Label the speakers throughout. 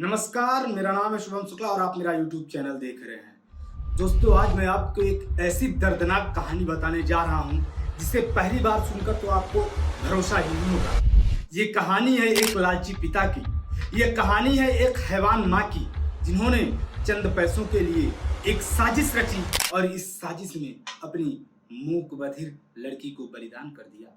Speaker 1: नमस्कार, मेरा नाम है शुभम शुक्ला और आप मेरा YouTube चैनल देख रहे हैं। दोस्तों, आज मैं आपको एक ऐसी दर्दनाक कहानी बताने जा रहा हूं जिसे पहली बार सुनकर तो आपको भरोसा ही नहीं होगा। ये कहानी है एक लालची पिता की। ये कहानी है एक हैवान माँ की, जिन्होंने चंद पैसों के लिए एक साजिश रची और इस साजिश में अपनी मूक बधिर लड़की को बलिदान कर दिया।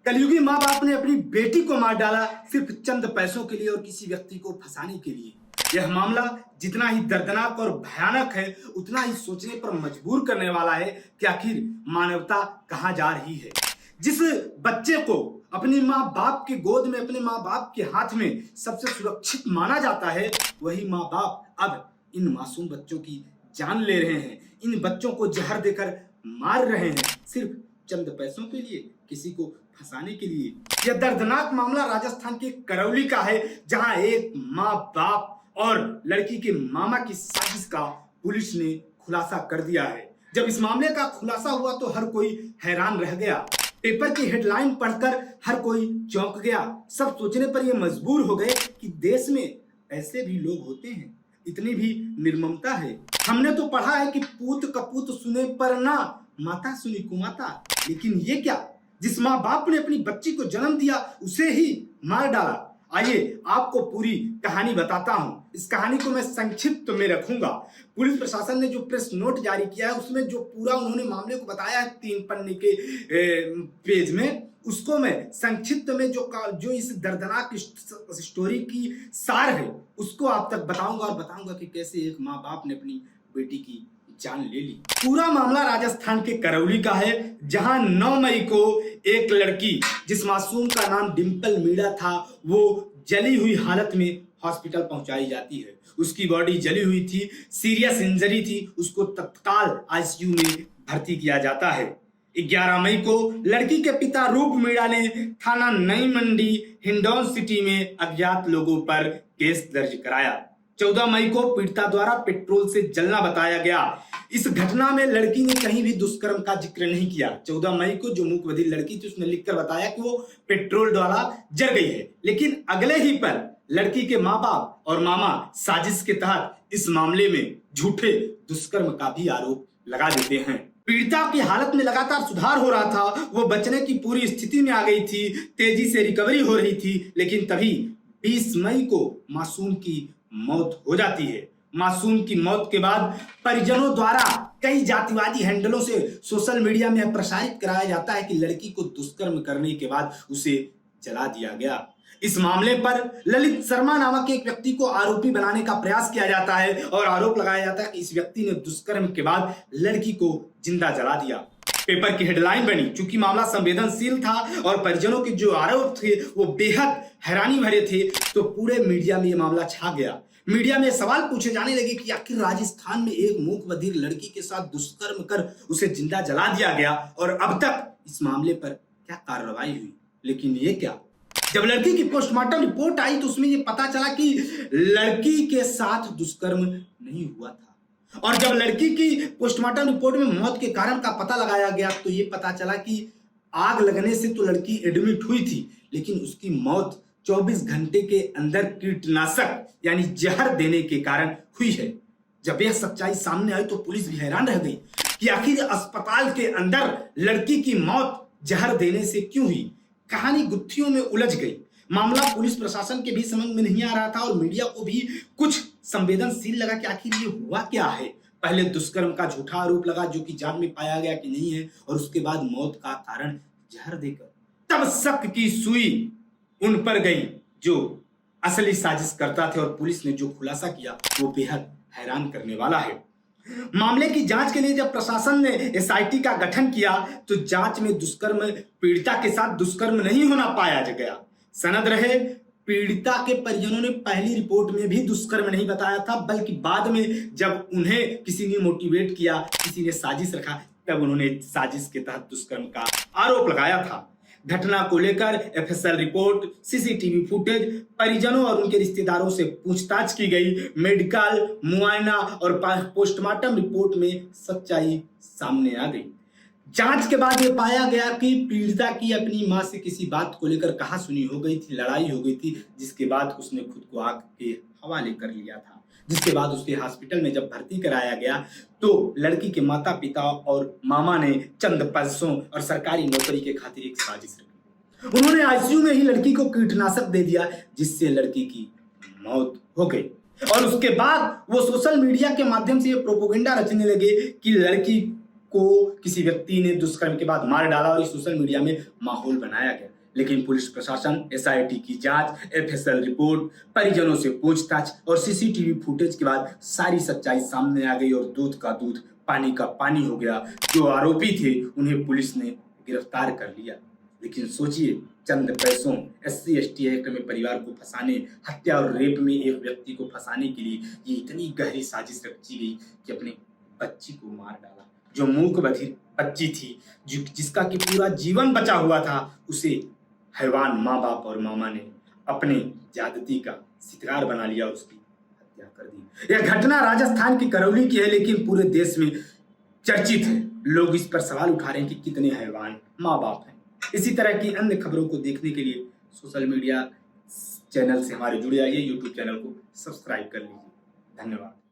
Speaker 1: कलयुगी माँ बाप ने अपनी बेटी को मार डाला सिर्फ चंद पैसों के लिए और किसी व्यक्ति को फंसाने के लिए। यह मामला जितना ही दर्दनाक और भयानक है, उतना ही सोचने पर मजबूर करने वाला है कि आखिर मानवता कहाँ जा रही है। जिस बच्चे को अपनी माँ बाप के गोद में, अपने माँ बाप के हाथ में सबसे सुरक्षित माना जाता है, वही माँ बाप अब इन मासूम बच्चों की जान ले रहे हैं। इन बच्चों को जहर देकर मार रहे हैं सिर्फ चंद पैसों के लिए, किसी को फंसाने के लिए। यह दर्दनाक मामला राजस्थान के करौली का है, जहां एक माँ बाप और लड़की के मामा की साजिश का पुलिस ने खुलासा कर दिया है। जब इस मामले का खुलासा हुआ तो हर कोई हैरान रह गया। पेपर की हेडलाइन पढ़कर हर कोई चौंक गया। सब सोचने पर यह मजबूर हो गए कि देश में ऐसे भी लोग होते हैं, इतनी भी निर्ममता है। हमने तो पढ़ा है कि पूत कपूत सुने पर ना, माता सुनी कुमाता, लेकिन ये क्या, जिस माँ बाप ने अपनी बच्ची को जन्म दिया उसे ही मार डाला। आइए आपको पूरी कहानी बताता हूँ। इस कहानी को मैं संक्षिप्त में रखूंगा। पुलिस प्रशासन ने जो प्रेस नोट जारी किया है उसमें जो पूरा उन्होंने मामले को बताया है 3 पन्ने के पेज में, उसको मैं संक्षिप्त में जो इस दर्दनाक स्टोरी की सार है उसको आप तक बताऊंगा और बताऊंगा कि कैसे एक माँ बाप ने अपनी बेटी की जान ले ली। पूरा मामला राजस्थान के करौली का है, जहां 9 मई को एक लड़की, जिस मासूम का नाम डिंपल मीणा था, वो जली हुई हालत में हॉस्पिटल पहुंचाई जाती है। उसकी बॉडी जली हुई थी, सीरियस इंजरी थी, उसको तत्काल आईसीयू में भर्ती किया जाता है। 11 मई को लड़की के पिता रूप मीणा ने थाना नई मंडी हिंडौन सिटी में अज्ञात लोगों पर केस दर्ज कराया। 14 मई को पीड़िता द्वारा पेट्रोल से जलना बताया गया। इस घटना में लड़की ने कहीं भी दुष्कर्म का जिक्र नहीं किया। 14 मई को जो मूक बधिर लड़की थी उसने लिखकर बताया कि वो पेट्रोल द्वारा जल गई है, लेकिन अगले ही पल लड़की के माँ बाप और मामा साजिश के तहत इस मामले में झूठे दुष्कर्म का भी आरोप लगा देते हैं। पीड़िता की हालत में लगातार सुधार हो रहा था, वो बचने की पूरी स्थिति में आ गई थी, तेजी से रिकवरी हो रही थी, लेकिन तभी 20 मई को मासूम की मौत हो जाती है। मासूम की मौत के बाद परिजनों द्वारा कई जातिवादी हैंडलों से सोशल मीडिया में प्रसारित कराया जाता है कि लड़की को दुष्कर्म करने के बाद उसे जला दिया गया। इस मामले पर ललित शर्मा नामक एक व्यक्ति को आरोपी बनाने का प्रयास किया जाता है और आरोप लगाया जाता है कि इस व्यक्ति ने दुष्कर्म के बाद लड़की को जिंदा जला दिया। पेपर की हेडलाइन बनी। चूंकि मामला संवेदनशील था और परिजनों के जो आरोप थे वो बेहद हैरानी भरे थे, तो पूरे मीडिया में ये मामला छा गया। मीडिया में सवाल पूछे जाने लगे कि आखिर राजस्थान में एक मूक बधिर लड़की के साथ दुष्कर्म कर उसे जिंदा जला दिया गया और अब तक इस मामले पर क्या कार्रवाई हुई। लेकिन ये क्या, जब लड़की की पोस्टमार्टम रिपोर्ट आई तो उसमें ये पता चला कि लड़की के साथ दुष्कर्म नहीं हुआ था। और जब लड़की की पोस्टमार्टम रिपोर्ट में मौत के कारण का पता लगाया गया तो ये पता चला कि आग लगने से तो लड़की एडमिट हुई थी, लेकिन उसकी मौत 24 घंटे के अंदर कीटनाशक यानी जहर देने के कारण हुई है। जब यह सच्चाई सामने आई तो पुलिस भी हैरान रह गई कि आखिर अस्पताल के अंदर लड़की की मौत जहर देने से क्यों हुई। कहानी गुत्थियों में उलझ गई। मामला पुलिस प्रशासन के भी समझ में नहीं आ रहा था और मीडिया को भी कुछ संवेदनशील लगा कि आखिर ये हुआ क्या है। पहले दुष्कर्म का झूठा आरोप लगा जो कि जांच में पाया गया कि नहीं है, और उसके बाद मौत का कारण जहर देकर तब शक की सुई उन पर गई जो असली साजिश करता थे, और पुलिस ने जो खुलासा किया वो बेहद हैरान करने वाला है। मामले की जांच के लिए जब प्रशासन ने एसआईटी का गठन किया तो जांच में दुष्कर्म पीड़िता के साथ दुष्कर्म नहीं होना पाया गया। सनद रहे, पीड़िता के परिजनों ने पहली रिपोर्ट में भी दुष्कर्म नहीं बताया था, बल्कि बाद में जब उन्हें किसी ने मोटिवेट किया, किसी ने साजिश रखा, तब उन्होंने साजिश के तहत दुष्कर्म का आरोप लगाया था। घटना को लेकर एफएसएल रिपोर्ट, सीसीटीवी फुटेज, परिजनों और उनके रिश्तेदारों से पूछताछ की गई। मेडिकल मुआयना और पोस्टमार्टम रिपोर्ट में सच्चाई सामने आ गई। जांच के बाद ये पाया गया कि पीड़िता की अपनी मां से किसी बात को लेकर कहासुनी हो गई थी, लड़ाई हो गई थी, जिसके बाद उसने खुद को आग के हवाले कर लिया था, जिसके बाद उसके हॉस्पिटल में जब भर्ती कराया गया तो लड़की के माता पिता और मामा ने चंद पैसों और सरकारी नौकरी के खातिर एक साजिश रखी। उन्होंने आईसीयू में ही लड़की को कीटनाशक दे दिया, जिससे लड़की की मौत हो गई। और उसके बाद वो सोशल मीडिया के माध्यम से ये प्रोपोगेंडा रचने लगे कि लड़की को किसी व्यक्ति ने दुष्कर्म के बाद मार डाला, और इस सोशल मीडिया में माहौल बनाया गया। लेकिन पुलिस प्रशासन, एसआईटी की जांच, एफएसएल रिपोर्ट, परिजनों से पूछताछ और सीसीटीवी फुटेज के बाद सारी सच्चाई सामने आ गई और दूध का दूध पानी का पानी हो गया। जो आरोपी थे उन्हें पुलिस ने गिरफ्तार कर लिया। लेकिन सोचिए, चंद पैसों, SC ST एक्ट में परिवार को फंसाने, हत्या और रेप में एक व्यक्ति को फंसाने के लिए ये इतनी गहरी साजिश रची गई कि अपने बच्ची को मार डाला। जो मूक बधिर बच्ची थी, जिसका कि पूरा जीवन बचा हुआ था, उसे हैवान माँ बाप और मामा ने अपने ज्यादती का शिकार बना लिया और उसकी हत्या कर दी। यह घटना राजस्थान की करौली की है, लेकिन पूरे देश में चर्चित है। लोग इस पर सवाल उठा रहे हैं कि कितने हैवान माँ बाप हैं। इसी तरह की अन्य खबरों को देखने के लिए सोशल मीडिया चैनल से हमारे जुड़े आइए, यूट्यूब चैनल को सब्सक्राइब कर लीजिए। धन्यवाद।